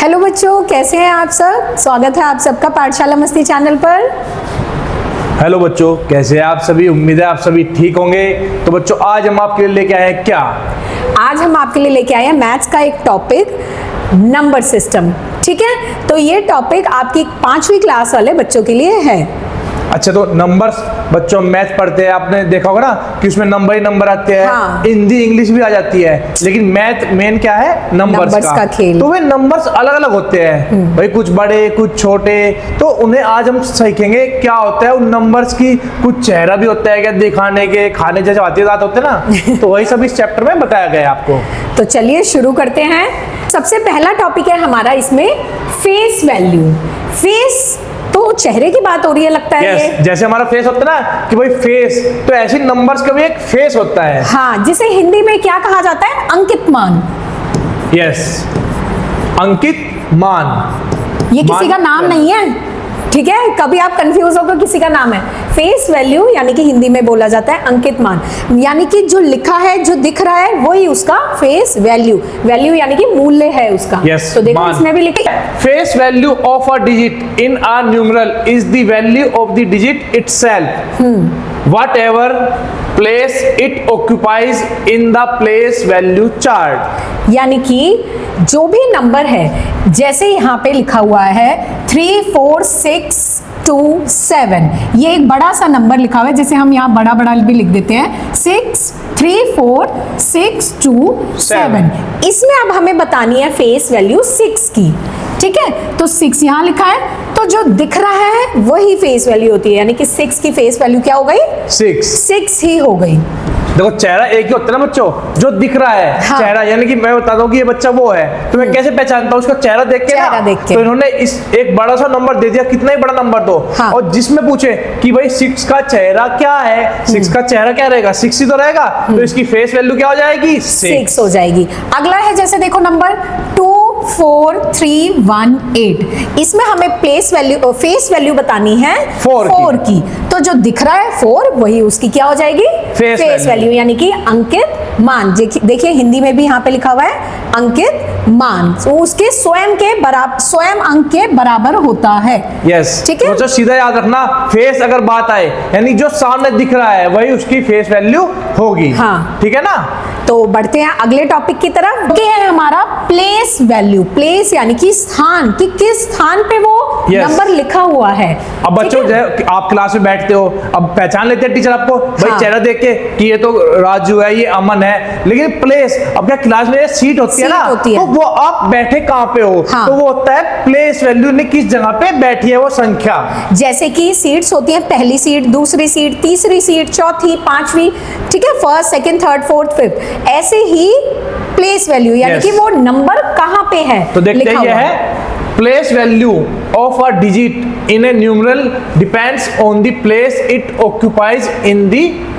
Hello बच्चों, कैसे हैं आप सब। स्वागत है आप सबका पाठशाला मस्ती चैनल पर। हेलो बच्चों, कैसे हैं आप सभी। उम्मीद है आप सभी ठीक होंगे। तो बच्चों, आज हम आपके लिए लेके आए हैं क्या? आज हम आपके लिए लेके आए हैं मैथ्स का एक टॉपिक, नंबर सिस्टम। ठीक है, तो ये टॉपिक आपकी 5वीं क्लास वाले बच्चों के लिए है। अच्छा, तो नंबर्स बच्चों मैथ पढ़ते हैं, आपने देखा होगा ना कि उसमें नंबर ही नंबर आते हैं। हाँ। हिंदी इंग्लिश भी आ जाती है, लेकिन मैथ मेन क्या है? नंबर्स का खेल। तो वे नंबर्स अलग अलग होते हैं भाई, कुछ बड़े कुछ छोटे। तो उन्हें आज हम सीखेंगे क्या होता है उन नंबर्स की। कुछ चेहरा भी होता है क्या दिखाने के, खाने जैसे आते होते हैं ना तो वही सब इस चैप्टर में बताया गया है आपको। तो चलिए शुरू करते हैं। सबसे पहला टॉपिक है हमारा इसमें फेस वैल्यू। फेस तो चेहरे की बात हो रही है लगता है। ये जैसे हमारा फेस होता है ना कि भाई फेस, तो ऐसे नंबर्स का भी एक फेस होता है। हाँ, जिसे हिंदी में क्या कहा जाता है? अंकित मान। यस, अंकित मान। ये किसी का नाम नहीं है, ठीक है। कभी आप कंफ्यूज होकर किसी का नाम है। फेस वैल्यू यानी कि हिंदी में बोला जाता है अंकित मान, यानी कि जो लिखा है, जो दिख रहा है, वही उसका फेस वैल्यू। वैल्यू यानी कि मूल्य है उसका। yes, तो देखो मान। इसमें भी लिखा है face value of a digit in a numeral is the value of the digit itself, whatever place it occupies in the place value chart. यानी कि जो भी नंबर है, जैसे यहाँ पे लिखा हुआ है 3 4 6 2 7, ये एक बड़ा सा नंबर लिखा हुआ है, जैसे हम यहाँ बड़ा बड़ा भी लिख देते हैं 6 3 4 6 2 7। इसमें अब हमें बतानी है फेस वैल्यू 6 की। ठीक है, तो 6 यहाँ लिखा है, तो जो दिख रहा है वही फेस वैल्यू होती है, यानी कि 6 की फेस वैल्यू क्या हो गई? 6 ही हो गई। देखो, चेहरा एक ही होता है ना बच्चों, जो दिख रहा है। हाँ। चेहरा यानी कि मैं बताता हूँ कि ये बच्चा वो है, तो मैं कैसे पहचानता हूँ? उसका चेहरा देख के ना। तो इन्होंने इस एक बड़ा सा नंबर दे दिया, कितना ही बड़ा नंबर दो। हाँ। और जिसमें पूछे कि भाई 6 का चेहरा क्या है, 6 का चेहरा क्या रहेगा? 6 ही तो रहेगा, तो इसकी फेस वैल्यू क्या हो जाएगी? 6 हो जाएगी। अगला है, जैसे देखो नंबर 2 4 3 1 8, इसमें हमें फेस वैल्यू बतानी है 4 की। तो जो दिख रहा है 4, वही उसकी क्या हो जाएगी? फेस वैल्यू, यानी कि अंकित मान। देखिए हिंदी में भी यहाँ पे लिखा हुआ है अंकित मान, तो उसके स्वयं अंक के बराबर होता है। यस, ठीक है। तो सीधा याद रखना, फेस अगर बात आए यानी जो सामने दिख रहा है वही उसकी फेस वैल्यू होगी। हाँ, ठीक है ना। तो बढ़ते हैं अगले टॉपिक की तरफ। ये है हमारा प्लेस वैल्यू। प्लेस यानी कि स्थान, कि किस स्थान पे वो नंबर लिखा हुआ है। अब बच्चों, आप क्लास में बैठते हो, अब पहचान लेते हैं टीचर आपको भाई। हाँ। चेहरा देख के कि ये तो राजू है, ये अमन है, लेकिन प्लेस, अब क्या क्लास में सीट होती है ना, तो वो आप बैठे कहाँ पे हो। हाँ। तो वो होता है प्लेस वैल्यू, ने किस जगह पे बैठी है वो संख्या। जैसे कि सीट्स होती है, पहली सीट, दूसरी सीट, तीसरी सीट, चौथी, 5वीं। ठीक है, first second third fourth fifth, ऐसे ही प्लेस वैल्यू यानी कि वो नंबर कहाँ पे है। तो देखते हैं, ये है place value of a digit in A numeral depends on the place it occupies in the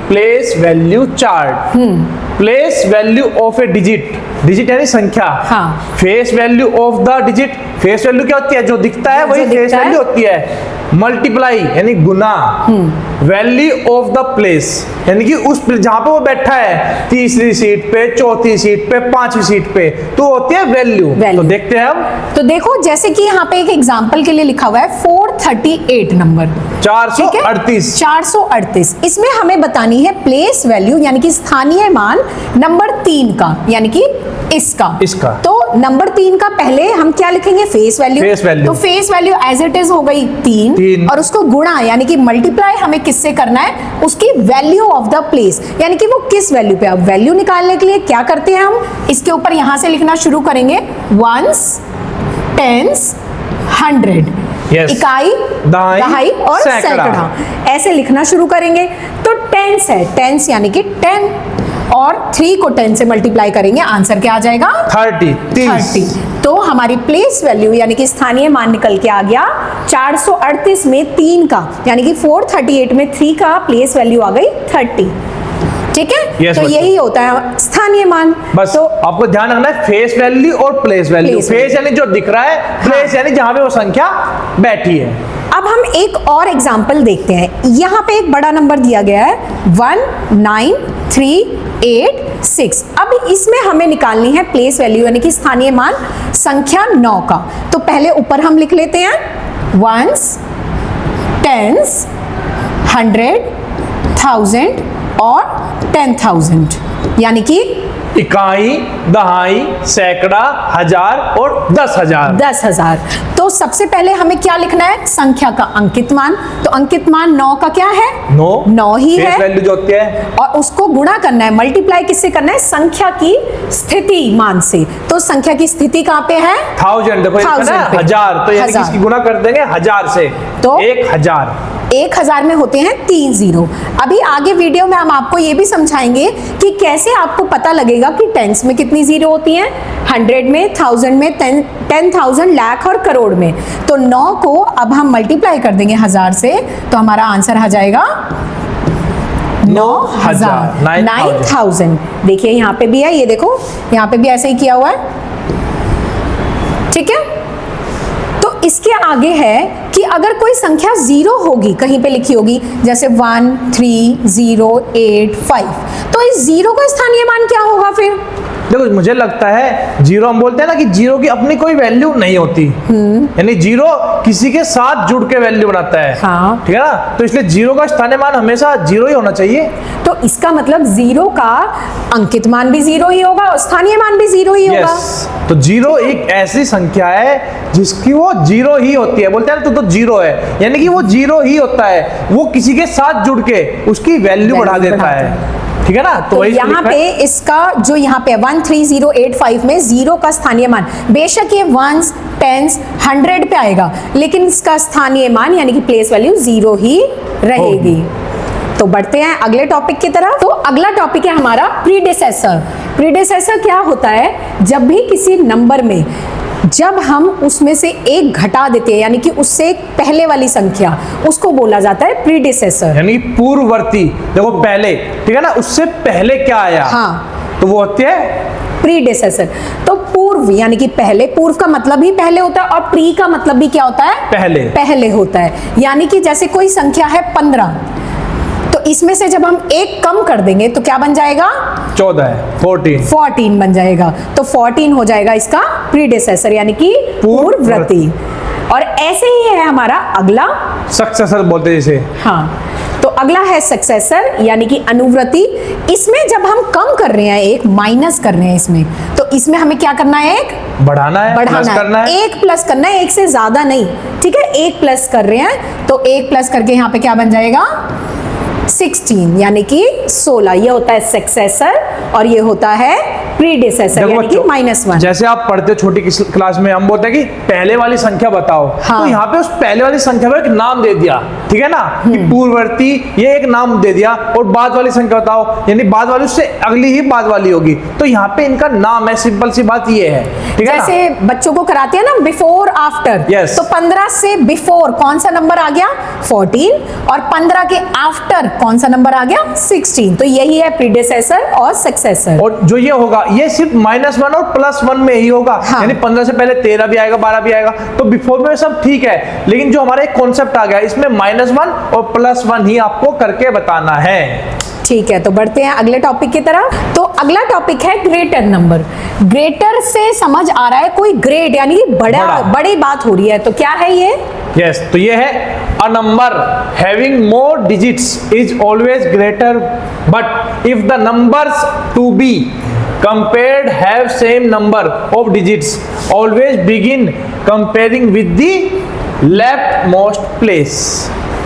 place value chart. Place value of A digit यानी संख्या। हाँ। Face value of the digit, face value क्या होती है? जो दिखता है वही फेस वैल्यू होती है। मल्टीप्लाई यानी गुना, वैल्यू ऑफ द प्लेस यानी कि उस जहां पे वो बैठा है, तीसरी सीट पे, चौथी सीट पे, 5वीं सीट पे, तो होती है वैल्यू। तो देखते हैं हम। तो देखो, जैसे कि यहाँ पे एक एग्जांपल के लिए लिखा हुआ है 438 नंबर, 438। इसमें हमें बतानी है प्लेस वैल्यू यानी कि स्थानीय मान नंबर 3 का, यानी कि इसका। तो नंबर 3 का पहले हम क्या लिखेंगे? Face value. तो face value as it is हो गई 3, और उसको गुणा यानी कि मल्टीप्लाई हमें किससे करना है? उसकी वैल्यू ऑफ द प्लेस, यानी कि वो किस वैल्यू पे। अब वैल्यू निकालने के लिए क्या करते हैं हम? इसके ऊपर यहां से लिखना शुरू करेंगे, वंस, टेंस, 100। Yes. इकाई, दहाई और सैकड़ा, ऐसे लिखना शुरू करेंगे। तो टेंस है, टेंस यानी कि 10, और 3 को 10 से मल्टीप्लाई करेंगे, आंसर क्या आ जाएगा? 30। तो हमारी प्लेस वैल्यू यानी कि स्थानीय मान निकल के आ गया 438 में 3 का, यानी कि 438 में 3 का प्लेस वैल्यू आ गई 30। ठीक है। yes, तो यही होता है स्थानीय मान। बस तो आपको ध्यान रखना है फेस वैल्यू और प्लेस वैल्यू। फेस यानी जो दिख रहा है, प्लेस यानी जहां पे वो संख्या बैठी है। अब हम एक और एग्जांपल देखते हैं। यहाँ पे एक बड़ा नंबर दिया गया है 1938 6। अब इसमें हमें निकालनी है प्लेस वैल्यू यानी कि स्थानीय मान संख्या 9 का। तो पहले ऊपर हम लिख लेते हैं वंस, टेंस, 100, 1000 और 10,000, यानी कि इकाई, दहाई, सैकड़ा, हजार और 10,000। 10,000। तो सबसे पहले हमें क्या लिखना है? संख्या का अंकित मान। तो अंकित मान 9 का क्या है? 9 ही है। वैल्यू जो होती है, और उसको गुणा करना है, मल्टीप्लाई किससे करना है? संख्या की स्थिति मान से। तो संख्या की स्थिति कहाँ पे है? 1000। देखो ये ना 1000, तो यानी कि इसकी गुणा कर देंगे 1000 से, तो 1000। 1000 में होते हैं 3 जीरो। अभी आगे वीडियो में हम आपको ये भी समझाएंगे कि कैसे आपको पता लगेगा कि टेंस में कितनी जीरो होती हैं, 100 में, 1000 में, 10,000, लाख और करोड़ में। तो 9 को अब हम मल्टीप्लाई कर देंगे 1000 से, तो हमारा आंसर आ जाएगा 9,000, 9,000। देखिए यहाँ पे भी है, ये देखो यहाँ पे भी ऐसे ही किया हुआ है, ठीक है। तो इसके आगे है कि अगर कोई संख्या 0 होगी, कहीं पे लिखी होगी, जैसे 1, 3, 0, 8, 5, तो इस 0 का स्थानीय मान क्या होगा फिर? देखो मुझे लगता है 0, हम बोलते हैं ना कि 0 की अपनी कोई वैल्यू नहीं होती, यानी 0 किसी के साथ जुड़ के वैल्यू बनाता है। हाँ। ठीक है ना, तो इसलिए 0 का स्थानीय मान हमेशा 0 ही होना चाहिए। तो इसका मतलब 0 का अंकित मान भी 0 ही होगा और स्थानीय मान भी 0 ही होगा। तो 0 एक ऐसी संख्या है जिसकी वो 0 ही होती है। बोलते हैं ना तो 0 है, यानी कि वो 0 ही होता है, वो किसी के साथ जुड़ के उसकी वैल्यू बढ़ा देता है। ठीक है ना, तो यहाँ पे इसका जो यहाँ पे 13085 में 0 का स्थानीय मान, बेशक ये 1s, 10s, 100 पे आएगा, लेकिन इसका स्थानीय मान यानी कि प्लेस वैल्यू 0 ही रहेगी। तो बढ़ते हैं अगले टॉपिक की तरफ। तो अगला टॉपिक है हमारा प्रीडिसेसर। प्रीडिसेसर क्या होता है? जब भी किसी नंबर में जब हम उसमें से एक घटा देते हैं, यानी कि उससे पहले वाली संख्या, उसको बोला जाता है प्रीडिसेसर, यानी पूर्ववर्ती। देखो पहले, ठीक है ना, उससे पहले क्या आया, हाँ, तो वो होती है प्रीडिसेसर। तो पूर्व यानी कि पहले, पूर्व का मतलब ही पहले होता है, और प्री का मतलब भी क्या होता है? पहले होता है। यानी कि जैसे कोई संख्या है 15, तो इसमें से जब हम एक कम कर देंगे तो क्या बन जाएगा? 14 बन जाएगा। तो 14 हो जाएगा इसका प्रीडिसेसर, यानी कि पूर्ववर्ती। और ऐसे ही है हमारा अगला सक्सेसर बोलते हैं जिसे। हाँ, तो अगला है सक्सेसर यानी कि अनुवर्ती। इसमें जब हम कम कर रहे हैं, एक माइनस कर रहे हैं इसमें, तो इसमें हमें क्या करना है? एक बढ़ाना है, प्लस करना है। एक प्लस करना है, एक से ज्यादा नहीं, ठीक है। एक प्लस कर रहे हैं, तो एक प्लस करके यहाँ पे क्या बन जाएगा? 16 यानी कि 16। ये होता है सक्सेसर और ये होता है प्रीडिसेसर यानी कि -1। जैसे आप पढ़ते हो छोटी क्लास में, हम बोलते हैं कि पहले वाली संख्या बताओ। हाँ। तो यहाँ पे उस पहले वाली संख्या को एक नाम दे दिया, ठीक है ना, कि पूर्ववर्ती, ये एक नाम दे दिया। और बाद वाली संख्या बताओ, यानी बाद वाली उससे अगली ही बाद वाली होगी। तो यहाँ पे इनका नाम है, सिंपल सी बात ये है, ठीक है ना। जैसे बच्चों को कराते हैं ना बिफोर आफ्टर, तो 15 से बिफोर कौन सा नंबर आ गया? 14, और 15 के आफ्टर कौन सा नंबर आ गया? 16। तो यही है प्रीडिसेसर और सक्सेसर। और जो ये होगा, ये सिर्फ -1 और +1 में ही होगा। हाँ। यानी 15 से पहले 13 भी आएगा, 12 भी आएगा, तो बिफोर में सब ठीक है। लेकिन जो हमारा एक कॉन्सेप्ट आ गया, इसमें -1 और +1 ही आपको करके बताना है। ठीक है, तो बढ़ते हैं अगले टॉपिक की तरफ। तो अगला टॉपिक है ग्रेटर नंबर। ग्रेटर से समझ आ रहा है कोई ग्रेट यानी कि बड़ी बात हो रही है, तो क्या है ये? यस, तो ये है a number having more digits is always greater, but if the numbers to be compared have same number of digits, always begin comparing with the leftmost place।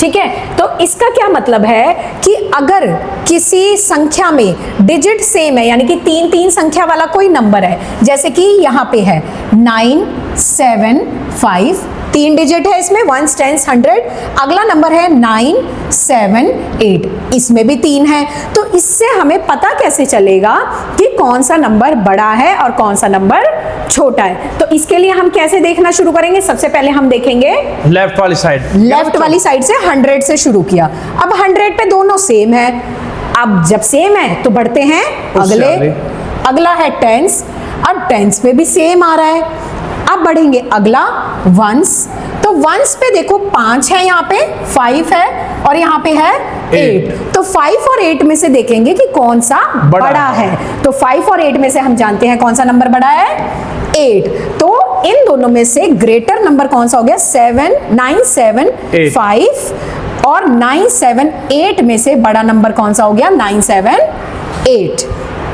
ठीक है, तो इसका क्या मतलब है कि अगर किसी संख्या में डिजिट सेम है, यानी कि 3 संख्या वाला कोई नंबर है, जैसे कि यहाँ पे है 9, 7, 5, 3 डिजिट है इसमें, 1s, 10s, 100। अगला नंबर है 9, 7, 8, इसमें भी 3 है। तो इससे हमें पता कैसे चलेगा कि कौन सा नंबर बड़ा है और कौन सा नंबर छोटा है? तो इसके लिए हम कैसे देखना शुरू करेंगे? सबसे पहले हम देखेंगे लेफ्ट वाली साइड। लेफ्ट वाली साइड से 100 से शुरू किया। अब 100 पे दोनों सेम है। अब जब सेम है तो बढ़ते हैं अगले। अगला है 10s, अब 10s पे भी सेम आ रहा है। अब बढ़ेंगे अगला 1s, तो 1s पे देखो 5 है, यहाँ पे 5 है और यहाँ पे है 8। तो 5 और 8 में से देखेंगे कि कौन सा बड़ा है। तो 5 और 8 में से हम जानते हैं कौन सा नंबर बड़ा है? 8। तो इन दोनों में से ग्रेटर नंबर कौन सा हो गया? 7, 9, 7, 5 और 9, 7, 8 में से बड़ा नंबर कौन सा हो गया? 9, 7, 8।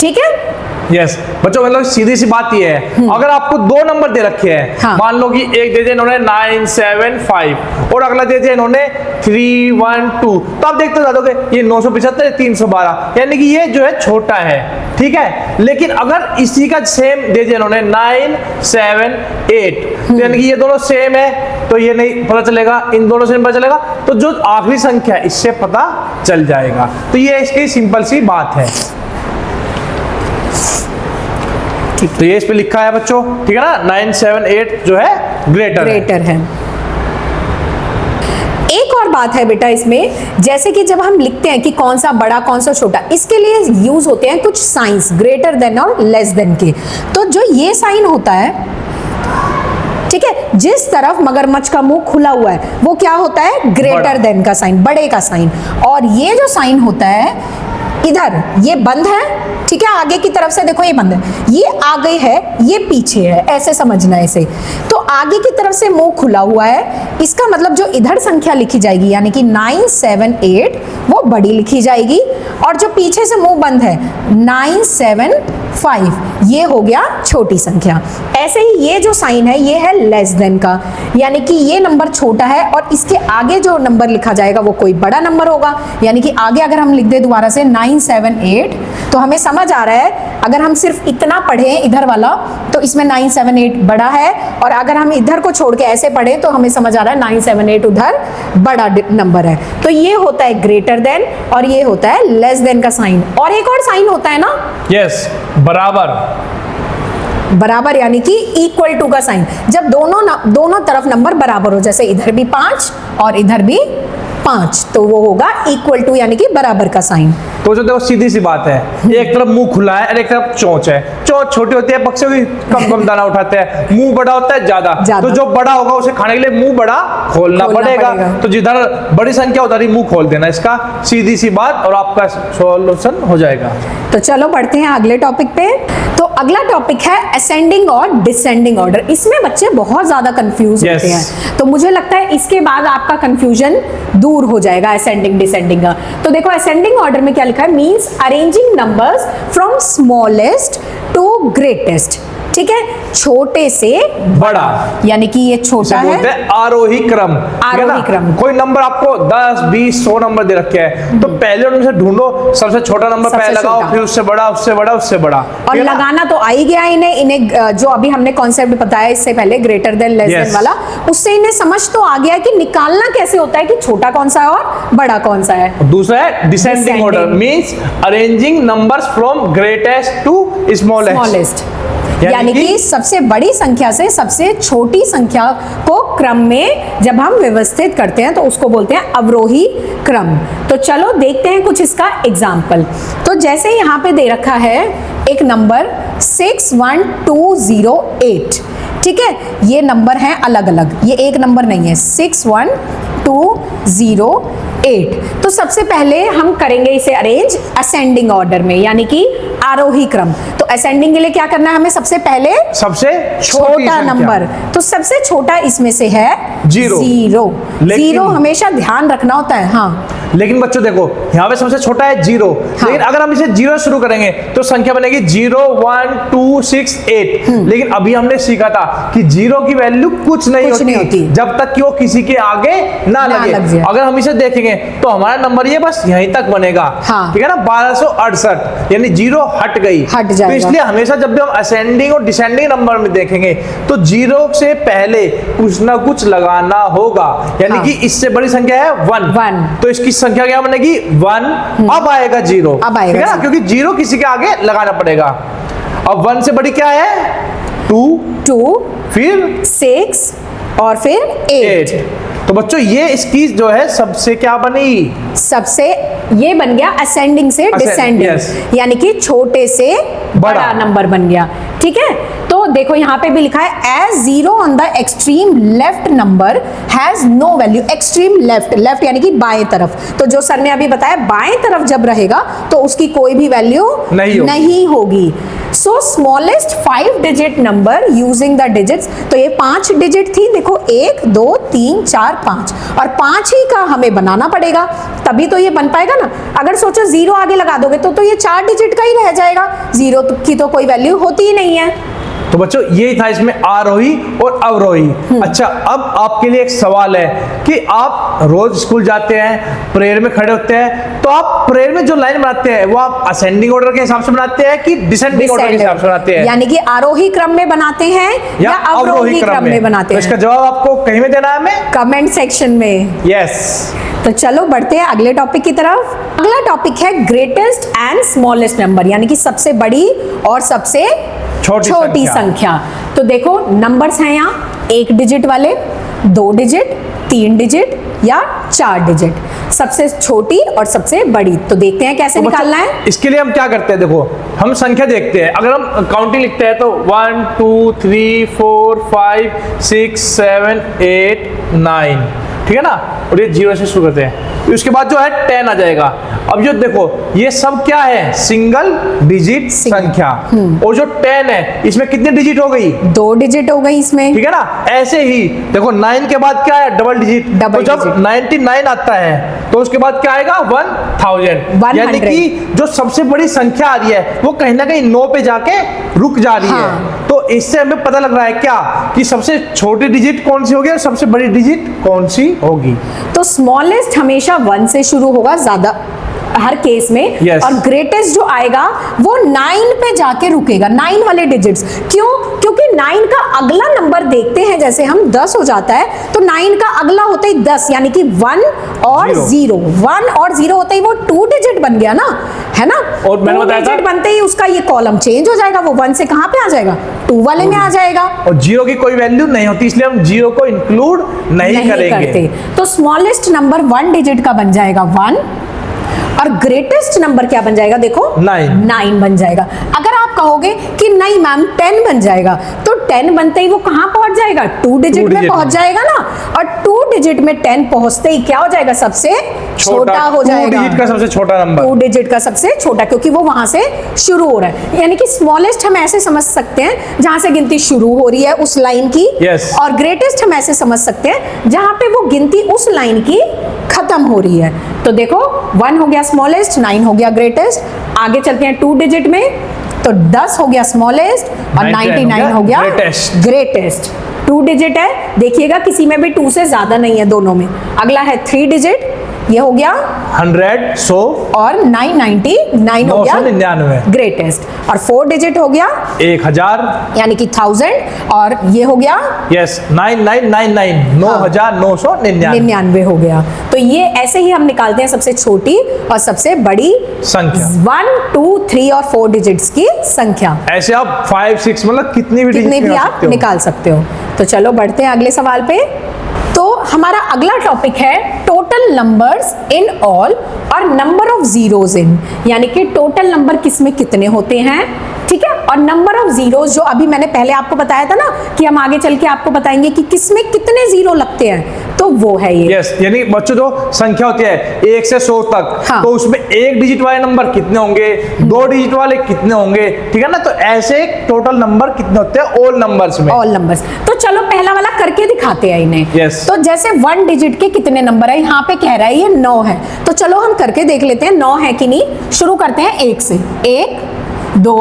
ठीक है? यस बच्चों, मतलब सीधी सी बात ये है, अगर आपको दो नंबर दे रखे हैं, हाँ। मान लो कि एक दे दिया इन्होंने 9, 7, 5 और अगला दे दिया इन्होंने 3, 1, 2, तो आप देखते जाओगे ये 975, 312, यानी कि ये जो है छोटा है। ठीक है, लेकिन अगर इसी का सेम दे दिया इन्होंने 9, 7, 8, तो यानी कि ये दोनों सेम है, तो ये नहीं पता चलेगा, इन दोनों से पता चलेगा, तो जो आखिरी संख्या है इससे पता चल जाएगा। तो ये इसकी सिंपल सी बात है। तो ये इस पे लिखा है बच्चों, ठीक है ना, 9, 7, 8 जो है ग्रेटर है। एक और बात है बेटा इसमें, जैसे कि जब हम लिखते हैं कि कौन सा बड़ा कौन सा छोटा, इसके लिए यूज होते हैं कुछ साइंस, ग्रेटर देन और लेस देन के। तो जो ये साइन होता है, ठीक है, जिस तरफ मगरमच्छ का मुंह खुला हुआ है वो क्या होता है? ग्रेटर देन का साइन, बड़े का साइन। और ये जो साइन होता है इधर, ये बंद है, ठीक है, आगे की तरफ से देखो ये बंद है, ये आगे है, ये पीछे है, ऐसे समझना है इसे। तो आगे की तरफ से मुंह खुला हुआ है, इसका मतलब जो इधर संख्या लिखी जाएगी यानी कि 9, 7, 8 वो बड़ी लिखी जाएगी, और जो पीछे से मुंह बंद है 9, 7, 5 ये हो गया छोटी संख्या। ऐसे ही ये जो साइन है ये है लेस देन का, यानी कि ये नंबर छोटा है और इसके आगे जो नंबर लिखा जाएगा वो कोई बड़ा नंबर होगा। यानी कि आगे अगर हम लिख दे दोबारा से 9, 7, 8 तो हमें समझ आ रहा है, अगर हम सिर्फ इतना पढ़ें इधर वाला तो इसमें 9, 7, 8 बड़ा है, और अगर हम इधर को छोड़ के ऐसे पढ़ें तो हमें समझ आ रहा है 9, 7, 8 उधर बड़ा नंबर है। तो ये होता है ग्रेटर देन और ये होता है लेस देन का साइन। और एक और साइन होता है ना, यस, बराबर यानी कि इक्वल टू का साइन, जब दोनों तरफ नंबर बराबर हो, जैसे इधर भी 5 और इधर भी 5, तो वो होगा इक्वल टू यानी कि बराबर का साइन। तो जो देखो सीधी सी बात है, एक तरफ मुंह खुला है और एक तरफ चोंच है। चोंच छोटी होती है, पक्षियों की कम दाना उठाते हैं, मुंह बड़ा होता है ज्यादा, तो जो बड़ा होगा उसे खाने के लिए मुंह बड़ा खोलना पड़ेगा। तो जिधर बड़ी संख्या उधर ही मुंह खोल देना, इसका सीधी सी बात, और आपका सॉल्यूशन हो जाएगा। तो चलो बढ़ते हैं अगले टॉपिक पे। तो अगला टॉपिक है असेंडिंग और डिसेंडिंग ऑर्डर। इसमें बच्चे बहुत ज्यादा कंफ्यूज होते हैं, तो मुझे लगता है इसके बाद आपका कंफ्यूजन दूर हो जाएगा असेंडिंग डिसेंडिंग का। तो देखो असेंडिंग ऑर्डर में क्या लिखा है, means arranging numbers from smallest to greatest. ठीक है, छोटे से बड़ा, यानी कि ये छोटा है, बोलते हैं आरोही क्रम। आरोही क्रम। कोई नंबर आपको 10, 20, 100 नंबर दे रखे हैं, तो पहले उनमें से ढूंढो सबसे छोटा नंबर पहले लगाओ, फिर उससे बड़ा, उससे बड़ा, उससे बड़ा, और लगाना तो आ ही गया इन्हें जो अभी हमने कॉन्सेप्ट बताया इससे पहले ग्रेटर देन लेस देन वाला, उससे इन्हें समझ तो आ गया कि निकालना कैसे होता है कि छोटा कौन सा है और बड़ा कौन सा है। दूसरा है descending order, means arranging numbers from greatest to smallest, यानी कि सबसे बड़ी संख्या से सबसे छोटी संख्या को क्रम में जब हम व्यवस्थित करते हैं तो उसको बोलते हैं अवरोही क्रम। तो चलो देखते हैं कुछ इसका एग्जाम्पल। तो जैसे यहाँ पे दे रखा है एक नंबर 61208, ठीक है, ये नंबर हैं अलग अलग, ये एक नंबर नहीं है, 61208। तो सबसे पहले हम करेंगे इसे अरेंज असेंडिंग ऑर्डर में, यानी कि आरोही क्रम। तो असेंडिंग के लिए क्या करना है हमें, सबसे पहले सबसे छोटा नंबर, तो सबसे छोटा इसमें से है जीरो। जीरो हमेशा ध्यान रखना होता है। हाँ, लेकिन बच्चों देखो यहाँ पे सबसे छोटा है जीरो, हाँ। लेकिन अगर हम इसे जीरो शुरू करेंगे तो संख्या बनेगी 0, 1, 2, 6, 8। लेकिन अभी हमने सीखा था कि जीरो की वैल्यू कुछ नहीं होती जब तक कि वो किसी के आगे ना लगे। अगर हम इसे देखेंगे तो हमारा नंबर ये बस यहीं तक बनेगा, हाँ। ठीक है ना, 1268, यानी जीरो हट गई, हट जाएगा। तो इसलिए हमेशा जब भी हम असेंडिंग और डिसेंडिंग नंबर में देखेंगे तो जीरो से पहले कुछ ना कुछ लगाना होगा, यानी कि इससे बड़ी संख्या है 1, तो इसकी संख्या क्या बनेगी 1, अब आएगा जीरो, ठीक है ना, क्योंकि जीरो किसी के आगे लगाना पड़ेगा। अब 1 से बड़ी क्या है 2, फिर 6 और फिर 8। तो बच्चों ये इसकी जो है सबसे क्या बनी, सबसे ये बन गया असेंडिंग से डिसेंडिंग, यानी कि छोटे से बड़ा नंबर बन गया। ठीक है, तो देखो यहाँ पे भी लिखा है as zero on the extreme left number has no value. Extreme left यानी कि बाएं तरफ, तो जो सर ने अभी बताया बाएं तरफ जब रहेगा तो उसकी कोई भी वैल्यू नहीं होगी। सो smallest 5 digit number using the digits, तो ये 5 डिजिट थी, देखो 1 2 3 4 5, और 5 ही का हमें बनाना पड़ेगा, तभी तो ये बन पाएगा ना। अगर सोचो 0 आगे लगा दोगे तो ये 4 डिजिट का ही रह जाएगा, 0 की तो कोई वैल्यू होती ही नहीं है। तो बच्चों यही था इसमें आरोही और अवरोही। अच्छा, अब आपके लिए एक सवाल है कि आप रोज स्कूल जाते हैं, प्रेयर में खड़े होते हैं, तो आप प्रेयर में जो लाइन बनाते हैं वो आप असेंडिंग ऑर्डर के हिसाब से बनाते हैं कि डिसेंडिंग ऑर्डर के हिसाब से बनाते हैं? यानी कि आरोही क्रम में बनाते हैं या अवरोही क्रम में बनाते हैं? तो इसका जवाब आपको कहीं में देना है हमें, कमेंट सेक्शन में। यस। तो चलो बढ़ते हैं अगले टॉपिक की तरफ। अगला टॉपिक है ग्रेटेस्ट एंड स्मॉलेस्ट नंबर, यानी कि सबसे बड़ी और सबसे छोटी संख्या। तो देखो नंबर्स हैं यहाँ 1 डिजिट वाले, 2 डिजिट, 3 डिजिट या 4 डिजिट, सबसे छोटी और सबसे बड़ी। तो देखते हैं कैसे निकालना है। इसके लिए हम क्या करते हैं, देखो हम संख्या देखते हैं। अगर हम काउंटिंग लिखते हैं तो 1 2 3 4 5 6 7 8 9, ठीक है ना, और ये 0 से शुरू करते हैं। उसके बाद जो है 10 आ जाएगा। अब जो देखो ये सब क्या है, सिंगल डिजिट संख्या। और जो 10 है इसमें कितनी डिजिट हो गई, 2 डिजिट हो गई इसमें, ठीक है ना। ऐसे ही देखो 9 के बाद क्या है, डबल डिजिट। तो जब 99 आता है तो उसके बाद क्या आएगा, 1000। यानी कि जो सबसे बड़ी संख्या आ रही है वो कहीं ना कहीं 9 पे जाके रुक जा रही है। तो इससे हमें पता लग रहा है क्या, कि सबसे छोटी डिजिट कौन सी होगी और सबसे बड़ी डिजिट कौन सी होगी। तो स्मॉलेस्ट हमेशा 1 से शुरू होगा ज्यादा हर केस में, yes. और ग्रेटेस्ट जो आएगा वो 9 पे जाके रुकेगा, 9 वाले डिजिट्स। क्यों? क्योंकि 9 का अगला नंबर देखते हैं, जैसे हम 10 हो जाता है तो 9 का अगला होता ही 10, यानी कि 1 और 0, 1 और 0 होता ही वो 2 डिजिट बन गया ना, है ना। और मैंने 2 डिजिट बनते ही उसका ये कॉलम चेंज हो जाएगा, वो 1 से कहां पे आ जाएगा, 2 वाले में आ जाएगा। और 0 की कोई वैल्यू नहीं होती, इसलिए हम 0 को इंक्लूड नहीं करेंगे। तो स्मॉलेस्ट नंबर 1 डिजिट का बन जाएगा 1, और ग्रेटेस्ट नंबर क्या बन जाएगा, देखो 9 बन जाएगा। अगर आप कहोगे कि नहीं मैम 10 बन जाएगा, तो 10 बनते ही वो कहां पहुंच जाएगा, 2 डिजिट में पहुंच जाएगा ना। और 2 डिजिट में 10 पहुंचते ही क्या हो जाएगा, सबसे छोटा हो जाएगा, 2 डिजिट का सबसे छोटा नंबर, 2 डिजिट का सबसे छोटा, क्योंकि वो वहां से शुरू हो रहा है। यानी कि स्मॉलेस्ट हम ऐसे समझ सकते हैं जहां से गिनती शुरू हो रही है उस लाइन की, yes. और ग्रेटेस्ट हम ऐसे समझ सकते हैं जहां पे वो गिनती उस लाइन की खत्म हो रही है। तो देखो 1 हो गया स्मॉलेस्ट, 9 हो गया ग्रेटेस्ट। आगे चलते हैं 2 डिजिट में, तो 10 हो गया स्मॉलेस्ट और 99 हो गया ग्रेटेस्ट। 2 डिजिट है, देखिएगा किसी में भी 2 से ज्यादा नहीं है दोनों में। अगला है 3 डिजिट, ये हो गया 100 100 और 999 हो गया 999 ग्रेटेस्ट। और 4 डिजिट हो गया 1000, यानी कि 1000, और ये हो गया यस 9999 9999 हो गया। तो ये ऐसे ही हम निकालते हैं सबसे छोटी और सबसे बड़ी संख्या, 1 2 3 और 4 डिजिट्स की संख्या। ऐसे आप 5 6 मतलब कितनी भी आप निकाल सकते हो। तो चलो बढ़ते हैं अगले सवाल पे। तो हमारा अगला टॉपिक है टोटल नंबर्स इन ऑल और नंबर ऑफ जीरोज इन, यानी कि टोटल नंबर किसमें कितने होते हैं, ठीक है। और नंबर ऑफ जीरोज जो अभी मैंने पहले आपको बताया था ना कि हम आगे चल के आपको बताएंगे कि किसमें कितने जीरो लगते हैं, तो वो है ये। यस, यानी बच्चों जो संख्या होती है 1 से 100 तक, हाँ। तो उसमें 1 डिजिट वाले नंबर कितने होंगे, 2 डिजिट वाले कितने होंगे, ठीक है ना। तो ऐसे टोटल नंबर कितने होते हैं ऑल नंबर्स में, ऑल नंबर्स। तो चलो पहला वाला करके दिखाते हैं इन्हें। yes. तो जैसे 1 डिजिट के कितने नंबर है, यहाँ पे कह रहा है ये 9 है, तो चलो हम करके देख लेते हैं 9 है कि नहीं। शुरू करते हैं 1 से, 1 2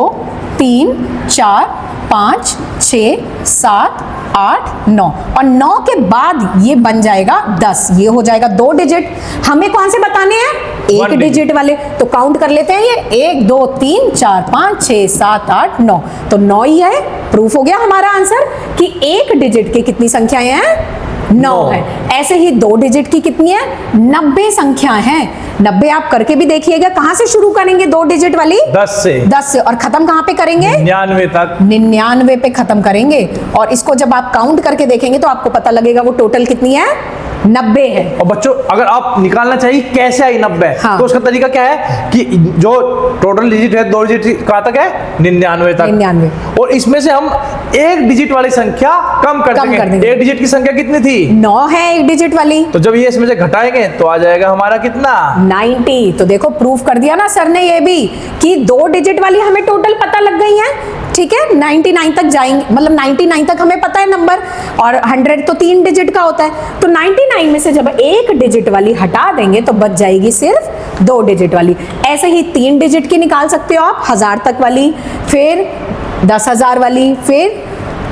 3 4 5 6 7 8 9, और 9 के बाद ये बन जाएगा 10, ये हो जाएगा 2 डिजिट। हमें कौन से बताने हैं, 1 डिजिट वाले। तो काउंट कर लेते हैं, ये 1 2 3 4 5 6 7 8 9, तो 9 ही है। प्रूफ हो गया हमारा आंसर कि 1 डिजिट की कितनी संख्याएं हैं, 9 है। ऐसे ही 2 डिजिट की कितनी है, 90 संख्या है। 90 आप करके भी देखिएगा, कहां से शुरू करेंगे 2 डिजिट वाली, 10 से, और खत्म कहां पे करेंगे, 99 तक, 99 पे खत्म करेंगे। और इसको जब आप काउंट करके देखेंगे तो आपको पता लगेगा वो टोटल कितनी है, 90 है। और बच्चों अगर आप निकालना चाहिए कैसे आई 90, हाँ। तो उसका तरीका क्या है कि जो टोटल डिजिट है 2 डिजिट कहां तक है, 99 तक, 99, और इसमें से हम 1 डिजिट वाली संख्या कम कर देंगे। 1 डिजिट की संख्या कितनी थी, 9 है 1 डिजिट वाली, तो जब ये इसमें से घटाएंगे तो आ जाएगा हमारा कितना, 90। तो देखो प्रूफ कर दिया ना सर ने ये भी कि 2 डिजिट वाली हमें टोटल पता लग गई है, ठीक है, 99 तक जाएंगे, मतलब 99 तक हमें पता है नंबर, और 100 तो 3 डिजिट का होता है। तो 99 में से जब 1 डिजिट वाली हटा देंगे तो बच जाएगी सिर्फ 2 डिजिट वाली। ऐसे ही 3 डिजिट की निकाल सकते हो आप, 1000 तक वाली, फिर 10,000 वाली, फिर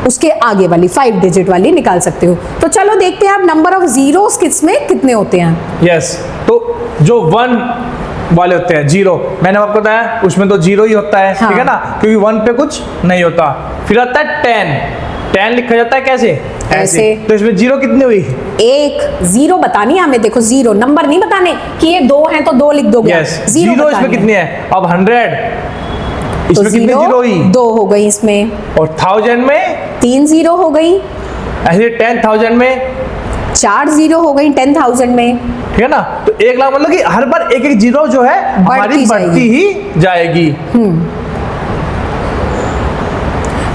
उसके आगे वाली 5 डिजिट वाली निकाल सकते हो। तो चलो देखते हैं आप नंबर ऑफ जीरोस किसमें कितने होते हैं। यस, तो जो 1 वाले होते हैं, 0, मैंने आपको बताया उसमें तो 0 ही होता है, हाँ। ठीक है ना, क्योंकि 1 पे कुछ नहीं होता। फिर आता है 10 लिखा जाता है कैसे, ऐसे। तो इसमें 0 कितनी हुई? 1 0 बतानी है हमें, देखो 0 नंबर नहीं बताने कि ये 2 हैं तो 2 लिख दोगे। यस, 0 0 इसमें कितनी है? अब 100, तो इसमें कितनी 0 हुई? 2 हो गई इसमें, और 1000 में 3 0 हो गई, ऐसे 10,000 में 4 0 हो गई 10,000 में, ठीक है ना। तो 1 लाख मतलब कि हर बार एक एक जीरो जो है हमारी बढ़ती ही जाएगी।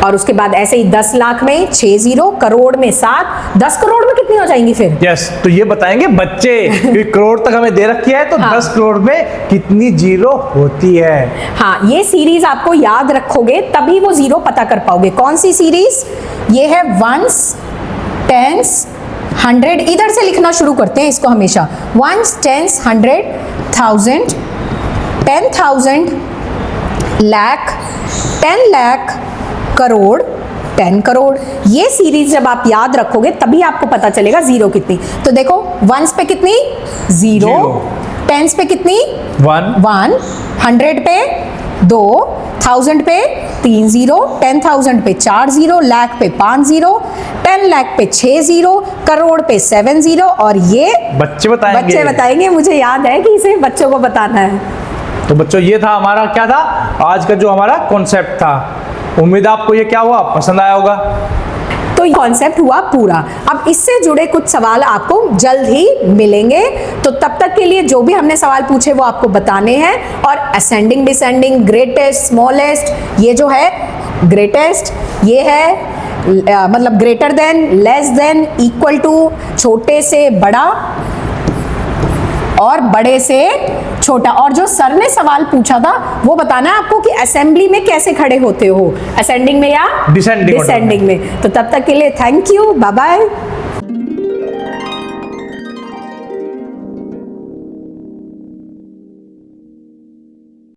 और उसके बाद ऐसे ही 10 लाख में 6 0, करोड़ में 7, 10 करोड़ में कितनी हो जाएंगी फिर? यस, तो ये बताएंगे बच्चे कि करोड़ तक हमें दे रखी है, तो हाँ। 10 करोड़ में कितनी जीरो होती है। हाँ, ये सीरीज आपको याद रखोगे तभी वो 0 पता कर पाओगे। कौन सी सीरीज? ये है वंस, टेंस, 100, इधर से लिखना शुरू करते हैं इसको हमेशा। 1 10 100 1000 10,000 लाख 10 लाख करोड़ 10 करोड़। ये सीरीज जब आप याद रखोगे तभी आपको पता चलेगा 0 कितनी। तो देखो वंस पे कितनी? 0, टेंस पे कितनी? 1 100 पे 2, 1000 पे 3 0, 10,000 पे 4 0, लाख पे 5 0, 10 लाख पे 6 0, करोड़ पे 7 0, और ये बच्चे बताएंगे। बच्चे बताएंगे। मुझे याद है कि इसे बच्चों को बताना है। तो बच्चों ये था हमारा, क्या था आज का जो हमारा कॉन्सेप्ट था। उम्मीद है आपको ये क्या हुआ, पसंद आया होगा। तो ये कॉन्सेप्ट हुआ पूरा। अब इससे जुड़े कुछ सवाल आपको जल्द ही मिलेंगे, तो तब तक के लिए जो भी हमने सवाल पूछे वो आपको बताने हैं। और असेंडिंग, डिसेंडिंग, ग्रेटेस्ट, स्मॉलेस्ट, ये जो है ग्रेटेस्ट, ये है मतलब greater than, less than, equal to, छोटे से बड़ा और बड़े से छोटा। और जो सर ने सवाल पूछा था वो बताना है आपको कि असेंबली में कैसे खड़े होते हो, असेंडिंग में या डिसेंडिंग में। तो तब तक के लिए थैंक यू, बाय बाय।